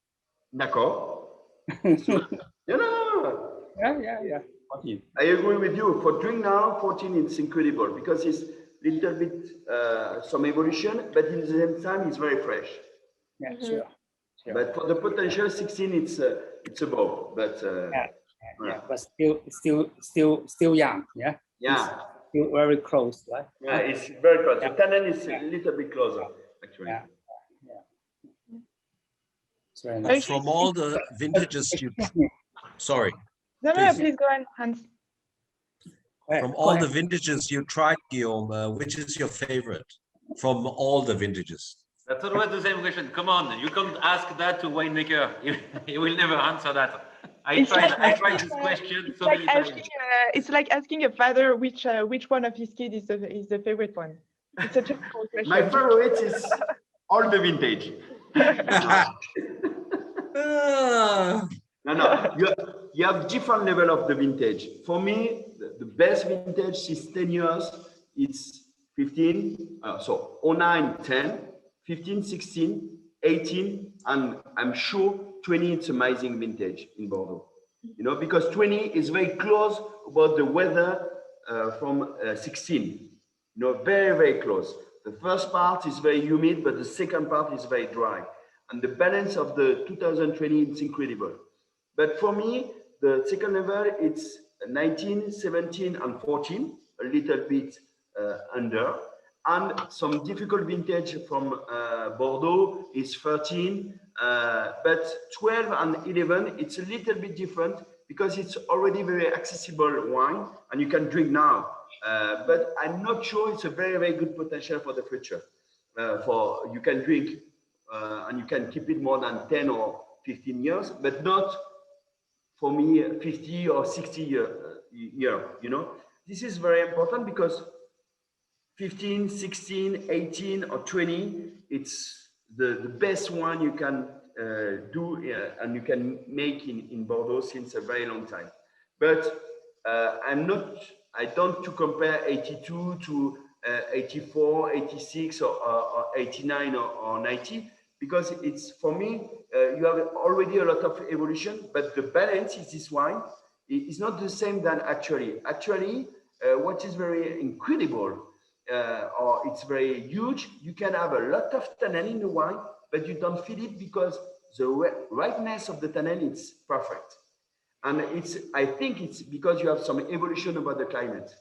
D'accord. Yeah. 14. I agree with you. For drink now, 14 it's incredible because it's little bit some evolution, but in the same time it's very fresh. Yeah, sure. But for the potential 16, it's above. But but still young. Yeah. Yeah. Still very close, right? Yeah, it's very close. The tannin is a little bit closer, actually. Yeah. It's very nice. From all the vintages you, sorry. No, please go on, Hans. From all the vintages you tried, Guillaume, which is your favorite from all the vintages? That's always the same question. Come on, you can't ask that to winemaker. He will never answer that. I tried this question so many times. It's like asking a father which one of his kids is the favorite one. It's a difficult question. My favorite is all the vintage. No. You have different level of the vintage. For me, the best vintage is 10 years. It's 15, so 09, 10, 15, 16, 18, and I'm sure 20 it's amazing vintage in Bordeaux. You know, because 20 is very close about the weather from 16. You know, very, very close. The first part is very humid, but the second part is very dry. And the balance of the 2020 is incredible. But for me, the second level, it's 19, 17, and 14, a little bit under. And some difficult vintage from Bordeaux is 13, but 12 and 11, it's a little bit different because it's already very accessible wine and you can drink now. But I'm not sure it's a very, very good potential for the future. For you can drink and you can keep it more than 10 or 15 years, but not for me 50 or 60 years. You know, this is very important because 15, 16, 18, or 20, it's the best one you can do and you can make in Bordeaux since a very long time. But I don't to compare 82 to 84, 86, or 89 or 90, because it's, for me, you have already a lot of evolution, but the balance is this wine. It's not the same than actually. Actually, what is very incredible, or it's very huge, you can have a lot of tannin in the wine, but you don't feel it because the ripeness of the tannin is perfect. And I think it's because you have some evolution about the climate,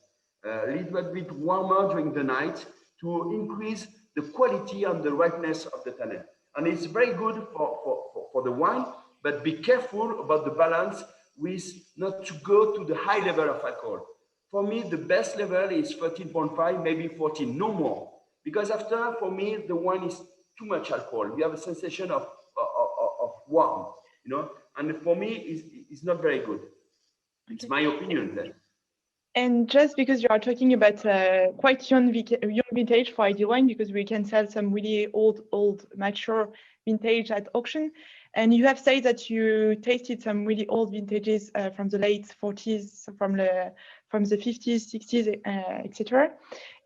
a little bit warmer during the night to increase the quality and the ripeness of the tannin. And it's very good for the wine, but be careful about the balance with not to go to the high level of alcohol. For me, the best level is 13.5, maybe 14, no more. Because after, for me, the wine is too much alcohol. You have a sensation of warm, you know, and for me, it's not very good. It's my opinion then. And just because you are talking about quite young vintage for ideal wine, because we can sell some really old, mature vintage at auction. And you have said that you tasted some really old vintages from the late 40s, from the 50s, 60s, etc.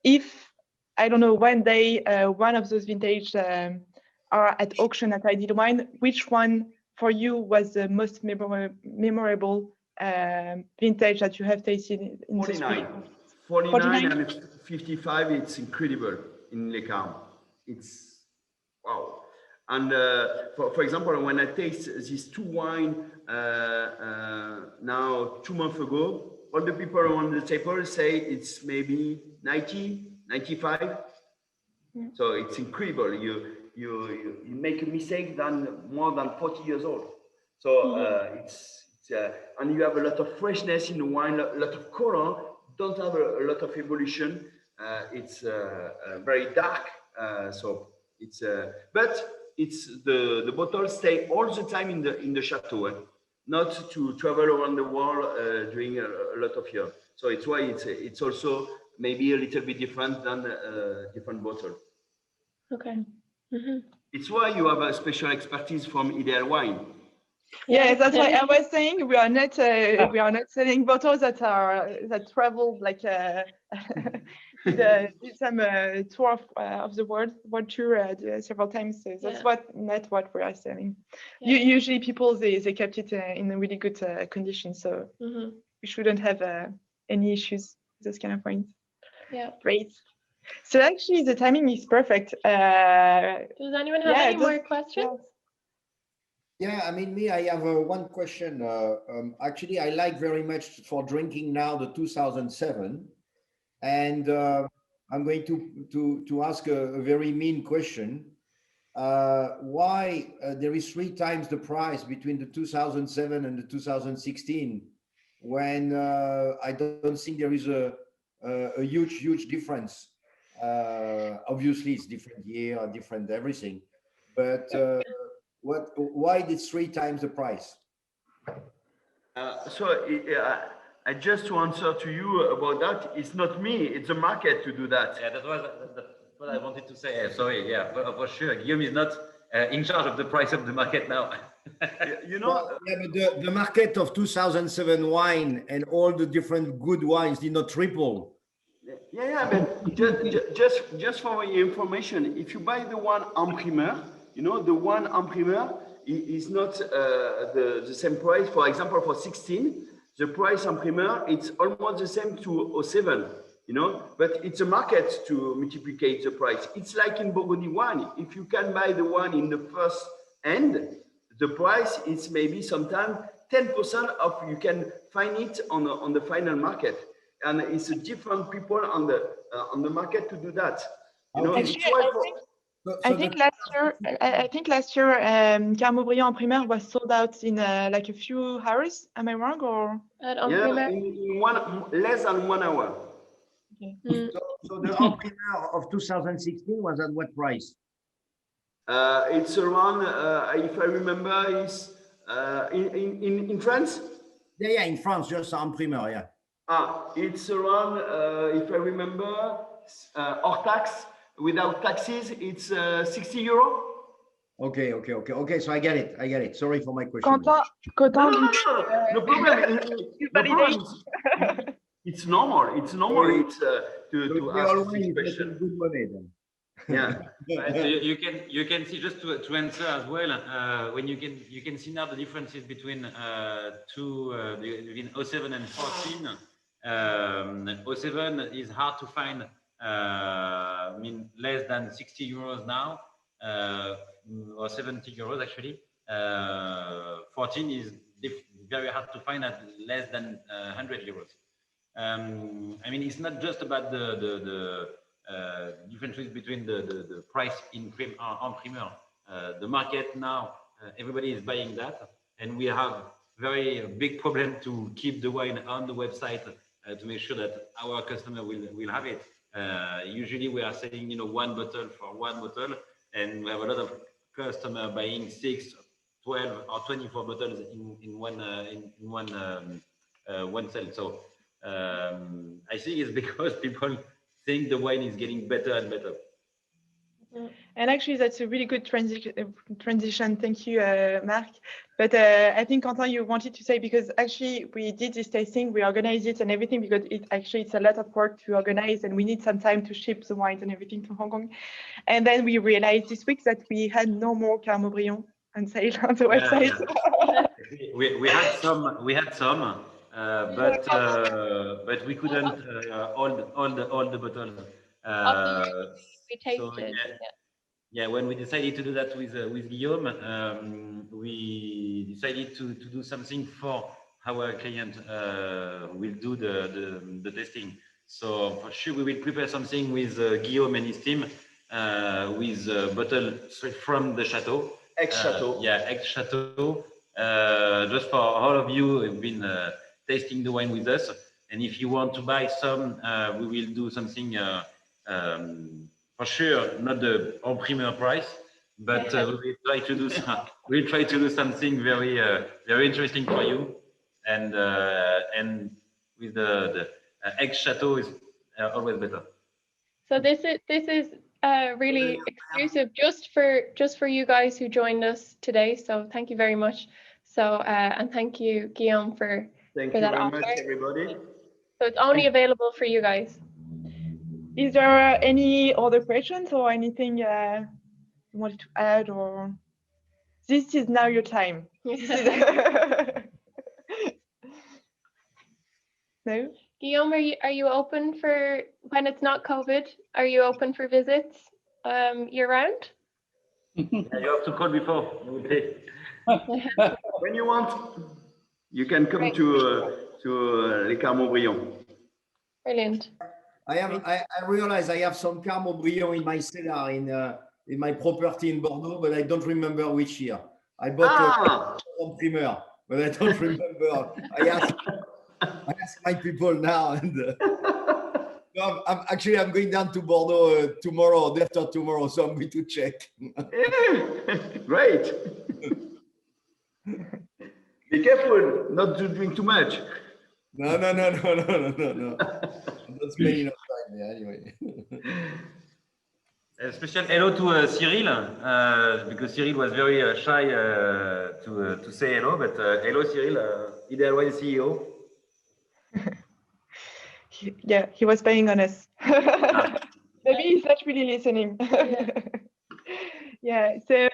If, I don't know, one day one of those vintage are at auction at Ideal Wine, which one for you was the most memorable vintage that you have tasted in 49 and 55, it's incredible in Les Carmes. It's wow. And for example, when I taste these two wine now 2 months ago, all the people around the table say it's maybe 90, 95. So it's incredible. You make a mistake than more than 40 years old. So it's and you have a lot of freshness in the wine, a lot of color. Don't have a lot of evolution. It's very dark. So it's but it's the bottles stay all the time in the chateau, not to travel around the world during a lot of years. So it's why it's also maybe a little bit different than different bottle. Okay. It's why you have a special expertise from Ideal Wine. Yeah, that's why I was saying we are not selling bottles that travel like did some tour of the world tour several times. So that's not what we are selling. Usually people they kept it in a really good condition, so we shouldn't have any issues with those kind of wines. Yeah, great. So actually the timing is perfect. Does anyone have any more questions? Yeah, I mean, I have one question. Actually, I like very much for drinking now the 2007, and I'm going to ask a very mean question. Why there is 3 times the price between the 2007 and the 2016, when I don't think there is a huge difference. Obviously, it's different year, different everything, but. Why did 3 times the price? I just to answer to you about that, it's not me, it's the market to do that. Yeah, that's what I wanted to say. Sorry, yeah, for sure. Guillaume is not in charge of the price of the market now. You know, but the market of 2007 wine and all the different good wines did not triple. Yeah, but just for your information, if you buy the one en primeur, you know, the one en primeur is not the same price. For example, for 16, the price en primeur, it's almost the same to 07, you know, but it's a market to multiply the price. It's like in Burgundy wine. If you can buy the one in the first end, the price is maybe sometimes 10% of you can find it on the final market. And it's a different people on the market to do that. You know, actually, I think last year Carmes Haut-Brion en primeur was sold out in like a few hours. Am I wrong or? In less than 1 hour. Okay. So the en primeur of 2016 was at what price? It's around, if I remember, is in France. Yeah, in France, just en primeur, yeah. It's around, if I remember, hors tax. Without taxes, it's 60 euro. Okay. So I get it. Sorry for my question. No problem. It's normal. It's to ask this question. Good money then. Yeah. you can see, just to answer as well, when you can see now the differences between between 07 and 14. 07 is hard to find. I mean, less than 60 euros now, or 70 euros actually. 14 is very hard to find at less than 100 euros. I mean, it's not just about the differences between the price in en primeur. The market now, everybody is buying that, and we have very big problem to keep the wine on the website to make sure that our customer will have it. Usually we are selling, 1 bottle for 1 bottle, and we have a lot of customers buying 6, 12, or 24 bottles in one sale. So I think it's because people think the wine is getting better and better. And actually, that's a really good transition. Thank you, Marc. But I think, Quentin, you wanted to say, because actually we did this tasting, we organized it and everything, because it's a lot of work to organize, and we need some time to ship the wines and everything to Hong Kong. And then we realized this week that we had no more Carmes Haut-Brion on sale on the website. We had some, but we couldn't all the bottles. We tasted. Yeah, when we decided to do that with Guillaume, we decided to do something for our client who will do the testing. So for sure, we will prepare something with Guillaume and his team with a bottle straight from the chateau. Ex-chateau. Yeah, ex-chateau. Just for all of you who've been tasting the wine with us. And if you want to buy some, we will do something for sure, not the en primeur price, but we'll try to do something very very interesting for you. And with the ex-chateau is always better. So this is really exclusive just for you guys who joined us today. So thank you very much. So and thank you, Guillaume, for Thank for you that very offer. much, everybody. So it's only available for you guys. Is there any other questions or anything you wanted to add, or this is now your time? No? Guillaume, are you open for when it's not COVID? Are you open for visits year round? You have to call before. You will pay. When you want, you can come to Les Carmes Haut-Brion. Brilliant. I realize I have some Carmes Haut-Brion in my cellar in my property in Bordeaux, but I don't remember which year. I bought some primeur, but I don't remember. I ask my people now, and no, I'm going down to Bordeaux tomorrow, day after tomorrow, so I'm going to check. Great. Be careful not to drink too much. No. I'm not spending enough time there anyway. A special hello to Cyril, because Cyril was very shy to say hello, but hello Cyril, Ideal Wine CEO. Yeah, he was paying on us. Maybe he's not really listening. Yeah, so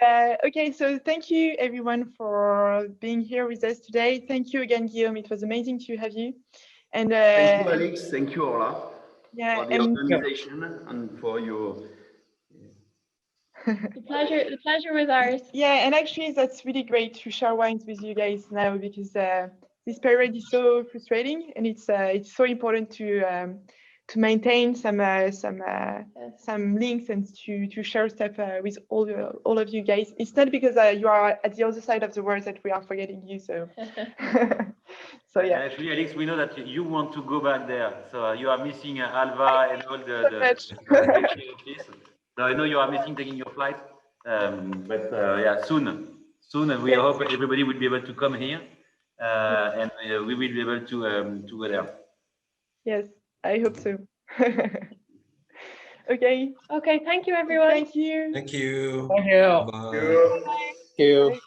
okay, so thank you everyone for being here with us today. Thank you again, Guillaume. It was amazing to have you. And thank you, Alex. Thank you, Ola, yeah, for the organization and for your. The pleasure was ours. Yeah, and actually that's really great to share wines with you guys now, because this period is so frustrating, and it's so important to maintain some links and to share stuff with all of you guys. It's not because you are at the other side of the world that we are forgetting you. So, so yeah. Actually, Alex, we know that you want to go back there, so you are missing Alva and all the so I know you are missing taking your flight, but yeah, soon we hope everybody will be able to come here, and we will be able to go there. Yes, I hope so. Okay. Okay, thank you everyone. Thank you. Thank you. Thank you. Bye. Thank you.